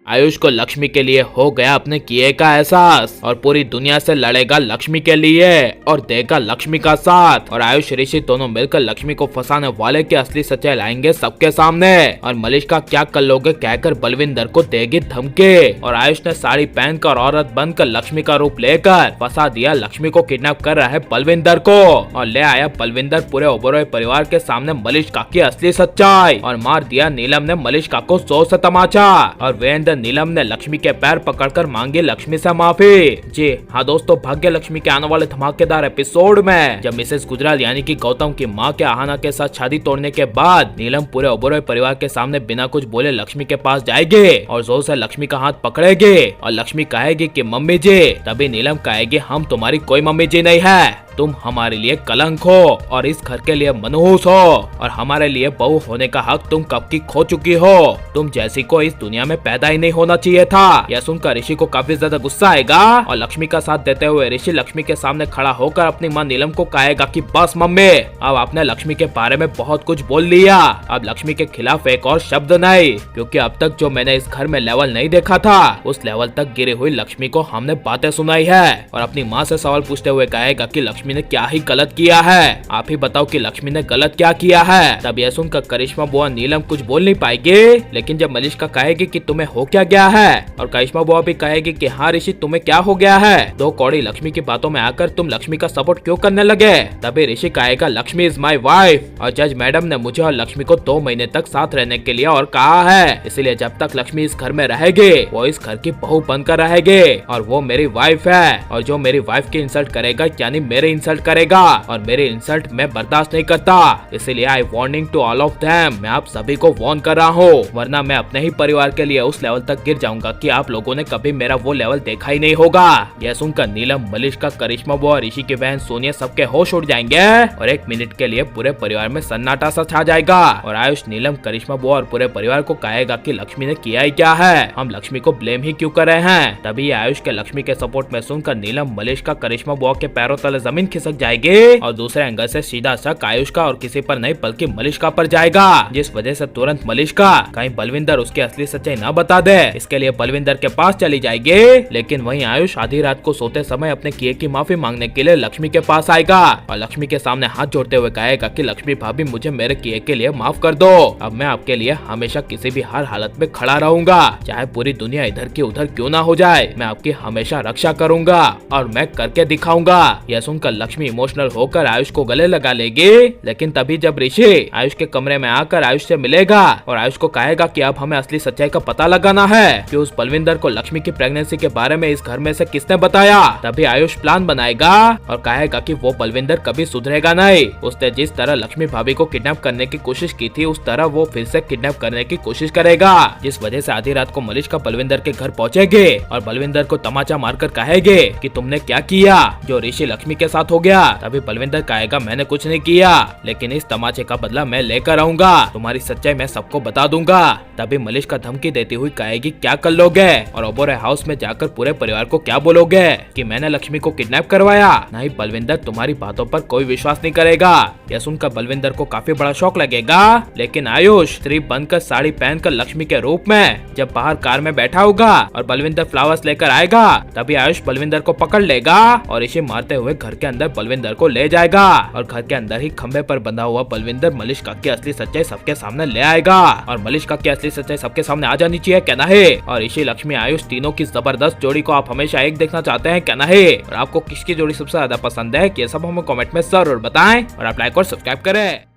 आयुष को लक्ष्मी के लिए हो गया अपने किए का एहसास और पूरी दुनिया से लड़ेगा लक्ष्मी के लिए और देगा लक्ष्मी का साथ। और आयुष ऋषि दोनों मिलकर लक्ष्मी को फंसाने वाले की असली सच्चाई लाएंगे सबके सामने। और मलिष्का क्या कर लोगे कहकर बलविंदर को देगी धमकी। और आयुष ने साड़ी पहनकर औरत बनकर लक्ष्मी का रूप लेकर फंसा दिया लक्ष्मी को किडनैप कर रहे बलविंदर को। और ले आया बलविंदर पूरे ओबेरॉय परिवार के सामने मलिष्का की असली सच्चाई। और मार दिया नीलम ने मलिष्का को 100 से तमाचा। और वीरेंद्र नीलम ने लक्ष्मी के पैर पकड़कर मांगी लक्ष्मी से माफी। जी हाँ दोस्तों, भाग्य लक्ष्मी के आने वाले धमाकेदार एपिसोड में जब मिसेस गुजराल यानी कि गौतम की माँ के आहाना के साथ शादी तोड़ने के बाद नीलम पूरे ओबेरॉय परिवार के सामने बिना कुछ बोले लक्ष्मी के पास जाएगी और जोर से लक्ष्मी का हाथ पकड़ेगी। और लक्ष्मी कहेगी कि मम्मी जी, तभी नीलम कहेगी हम तुम्हारी कोई मम्मी जी नहीं है, तुम हमारे लिए कलंक हो और इस घर के लिए मनहूस हो और हमारे लिए बहू होने का हक तुम कब की खो चुकी हो। तुम जैसी को इस दुनिया में पैदा ही नहीं होना चाहिए था। यह सुनकर ऋषि को काफी ज्यादा गुस्सा आएगा और लक्ष्मी का साथ देते हुए ऋषि लक्ष्मी के सामने खड़ा होकर अपनी माँ नीलम को कहेगा कि बस मम्मी, अब आपने लक्ष्मी के बारे में बहुत कुछ बोल लिया, अब लक्ष्मी के खिलाफ एक और शब्द नहीं, क्योंकि अब तक जो मैंने इस घर में लेवल नहीं देखा था उस लेवल तक गिरी हुई लक्ष्मी को हमने बातें सुनाई है। और अपनी माँ से सवाल पूछते हुए कहेगा कि लक्ष्मी ने क्या ही गलत किया है, आप ही बताओ कि लक्ष्मी ने गलत क्या किया है। तब यह सुनकर करिश्मा बुआ नीलम कुछ बोल नहीं पाएगी, लेकिन जब मलिष्का कहेगी कि तुम्हें हो क्या गया है और करिश्मा बुआ भी कहेगी कि हाँ ऋषि तुम्हें क्या हो गया है, दो कौड़ी लक्ष्मी की बातों में आकर तुम लक्ष्मी का सपोर्ट क्यों करने लगे। तभी ऋषि कहेगा लक्ष्मी इज माई वाइफ और जज मैडम ने मुझे और लक्ष्मी को 2 महीने तक साथ रहने के लिए और कहा है, इसलिए जब तक लक्ष्मी इस घर में रहेगी वो इस घर की बहू बनकर रहेगी और वो मेरी वाइफ है। और जो मेरी वाइफ की इंसल्ट करेगा यानी मेरे इंसल्ट करेगा और मेरे इंसल्ट मैं बर्दाश्त नहीं करता, इसलिए I warning to all of them, मैं आप सभी को वार्न कर रहा हूँ, वरना मैं अपने ही परिवार के लिए उस लेवल तक गिर जाऊंगा कि आप लोगों ने कभी मेरा वो लेवल देखा ही नहीं होगा। यह सुनकर नीलम, मलिष्का, करिश्मा बुआ, ऋषि की बहन सोनिया सबके होश उड़ जाएंगे और 1 मिनट के लिए पूरे परिवार में सन्नाटा सा छा जाएगा। और आयुष नीलम, करिश्मा बुआ और पूरे परिवार को कहेगा कि लक्ष्मी ने किया ही क्या है, हम लक्ष्मी को ब्लेम ही क्यों कर रहे हैं। तभी आयुष के लक्ष्मी के सपोर्ट में सुनकर नीलम, मलिष्का, करिश्मा बुआ के पैरों तले जमीन खिसक जाएगी और दूसरे एंगल से सीधा शक आयुष का और किसी पर नहीं बल्कि मलिष्का पर जाएगा, जिस वजह से तुरंत मलिष्का कहीं बलविंदर उसकी असली सच्चाई न बता दे, इसके लिए बलविंदर के पास चली जाएगी। लेकिन वहीं आयुष आधी रात को सोते समय अपने किए की माफी मांगने के लिए लक्ष्मी के पास आएगा और लक्ष्मी के सामने हाथ जोड़ते हुए कहेगा कि लक्ष्मी भाभी मुझे मेरे किए के लिए माफ कर दो, अब मैं आपके लिए हमेशा किसी भी हर हालत में खड़ा रहूंगा, चाहे पूरी दुनिया इधर की उधर क्यों ना हो जाए, मैं आपकी हमेशा रक्षा करूंगा और मैं करके दिखाऊंगा। यह सुनकर लक्ष्मी इमोशनल होकर आयुष को गले लगा लेगी। लेकिन तभी जब ऋषि आयुष के कमरे में आकर आयुष से मिलेगा और आयुष को कहेगा कि अब हमें असली सच्चाई का पता लगाना है कि उस बलविंदर को लक्ष्मी की प्रेगनेंसी के बारे में इस घर में से किसने बताया। तभी आयुष प्लान बनाएगा और कहेगा कि वो बलविंदर कभी सुधरेगा नहीं, उसने जिस तरह लक्ष्मी भाभी को किडनैप करने की कोशिश की थी उस तरह वो फिर से किडनैप करने की कोशिश करेगा, जिस वजह से आधी रात को मलिष्का बलविंदर के घर पहुंचेगी और बलविंदर को तमाचा मारकर कहेगे कि तुमने क्या किया जो ऋषि लक्ष्मी के साथ हो गया। तभी बलविंदर कहेगा मैंने कुछ नहीं किया, लेकिन इस तमाचे का बदला मैं लेकर आऊंगा, तुम्हारी सच्चाई मैं सबको बता दूंगा। तभी मलिष्का धमकी देती हुई कहेगी क्या कर लोगे और ओबेरॉय हाउस में जाकर पूरे परिवार को क्या बोलोगे कि मैंने लक्ष्मी को किडनैप करवाया। नहीं बलविंदर, तुम्हारी बातों पर कोई विश्वास नहीं करेगा। यह सुनकर बलविंदर को काफी बड़ा शौक लगेगा, लेकिन आयुष स्त्री बनकर साड़ी पहनकर लक्ष्मी के रूप में जब बाहर कार में बैठा होगा और बलविंदर फ्लावर्स लेकर आएगा, तभी आयुष बलविंदर को पकड़ लेगा और इसे मारते हुए घर के अंदर बलविंदर को ले जाएगा और घर के अंदर ही खंबे पर बंधा हुआ बलविंदर मलिष्का की असली सच्चाई सबके सामने ले आएगा और मलिष्का की असली सच्चाई सबके सामने आ जानी चाहिए, कहना है। और ऋषि, लक्ष्मी, आयुष तीनों की जबरदस्त जोड़ी को आप हमेशा एक देखना चाहते हैं, कहना है। और आपको किसकी जोड़ी सबसे ज्यादा पसंद है ये सब हमें कमेंट में जरूर बताएं और आप लाइक और सब्सक्राइब करें।